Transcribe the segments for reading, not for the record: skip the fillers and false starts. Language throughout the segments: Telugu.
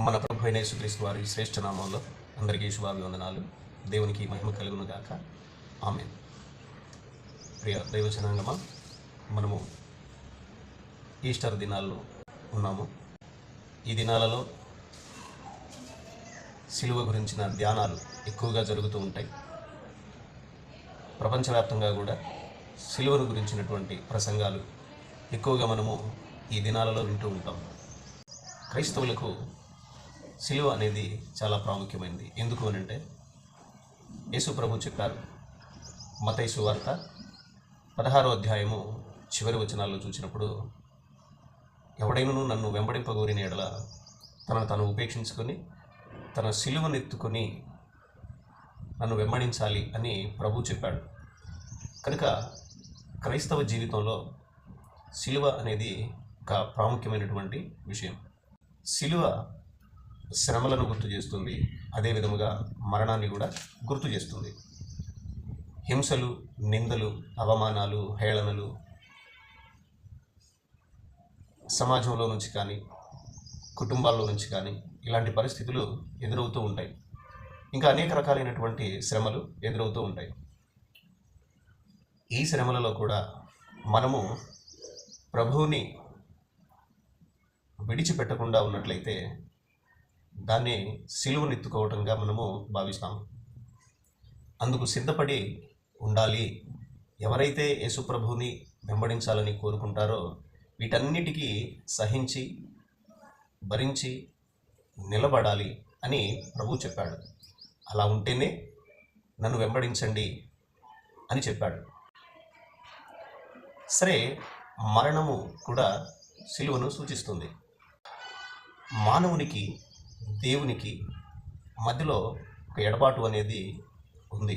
మన ప్రభు అయిన యేసుక్రీస్తు వారి శ్రేష్ఠ నామంలో అందరికీ శుభాభివందనాలు. దేవునికి మహిమ కలుగును గాక. ఆమేన్. ప్రియ దైవజనాంగమా, మనము ఈస్టర్ దినాల్లో ఉన్నాము. ఈ దినాలలో సిలువ గురించిన ధ్యానాలు ఎక్కువగా జరుగుతూ ఉంటాయి. ప్రపంచవ్యాప్తంగా కూడా సిలువను గురించినటువంటి ప్రసంగాలు ఎక్కువగా మనము ఈ దినాలలో వింటూ ఉంటాం. క్రైస్తవులకు సిలువ అనేది చాలా ప్రాముఖ్యమైనది. ఎందుకు అనంటే, యేసు ప్రభు చెప్పారు, మత్తయి సువార్త 16వ అధ్యాయము చివరి వచనాల్లో చూసినప్పుడు, ఎవడైనను నన్ను వెంబడింపగోరిన ఎడల తనను తాను ఉపేక్షించుకొని తన సిలువనెత్తుకొని నన్ను వెంబడించాలి అని ప్రభు చెప్పాడు. కనుక క్రైస్తవ జీవితంలో సిలువ అనేది ఒక ప్రాముఖ్యమైనటువంటి విషయం. సిలువ శ్రమలను గుర్తు చేస్తుంది, అదే విధముగా మరణాన్ని కూడా గుర్తు చేస్తుంది. హింసలు, నిందలు, అవమానాలు, హేళనలు సమాజంలో నుంచి కానీ కుటుంబాల్లో నుంచి కానీ ఇలాంటి పరిస్థితులు ఎదురవుతూ ఉంటాయి. ఇంకా అనేక రకాలైనటువంటి శ్రమలు ఎదురవుతూ ఉంటాయి. ఈ శ్రమలలో కూడా మనము ప్రభువుని విడిచిపెట్టకుండా ఉన్నట్లయితే దాన్ని సిలువనెత్తుకోవటంగా మనము భావిస్తాము. అందుకు సిద్ధపడి ఉండాలి. ఎవరైతే యేసు ప్రభువుని వెంబడించాలని కోరుకుంటారో వీటన్నిటికీ సహించి భరించి నిలబడాలి అని ప్రభు చెప్పాడు. అలా ఉంటేనే నన్ను వెంబడించండి అని చెప్పాడు. సరే, మరణము కూడా సిలువను సూచిస్తుంది. మానవునికి దేవునికి మధ్యలో ఒక ఎడబాటు అనేది ఉంది.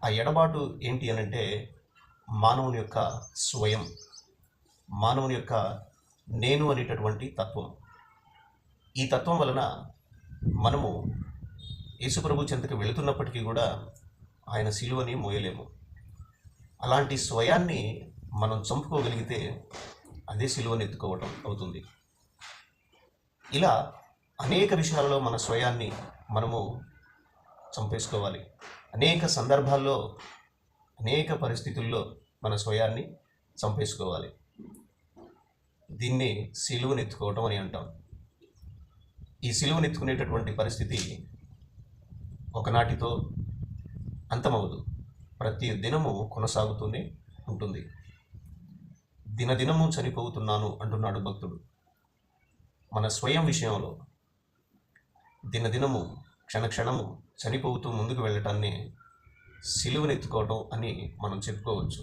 ఆ ఎడబాటు ఏంటి అనంటే, మానవుని యొక్క స్వయం, మానవుని యొక్క నేను అనేటటువంటి తత్వం. ఈ తత్వం వలన మనము యేసుప్రభు చెంతకు వెళుతున్నప్పటికీ కూడా ఆయన సిలువని మోయలేము. అలాంటి స్వయాన్ని మనం చంపుకోగలిగితే అదే సిలువను ఎత్తుకోవటం అవుతుంది. ఇలా అనేక విషయాలలో మన స్వయాన్ని మనము చంపేసుకోవాలి. అనేక సందర్భాల్లో, అనేక పరిస్థితుల్లో మన స్వయాన్ని చంపేసుకోవాలి. దీన్ని సిలువను ఎత్తుకోవటం అని అంటాం. ఈ సిలువను ఎత్తుకునేటటువంటి పరిస్థితి ఒకనాటితో అంతమవదు, ప్రతి దినము కొనసాగుతూనే ఉంటుంది. దినదినము చనిపోతున్నాను అంటున్నాడు భక్తుడు. మన స్వయం విషయంలో దినదినము క్షణక్షణము చనిపోతూ ముందుకు వెళ్ళటాన్ని సిలువనెత్తుకోవటం అని మనం చెప్పుకోవచ్చు.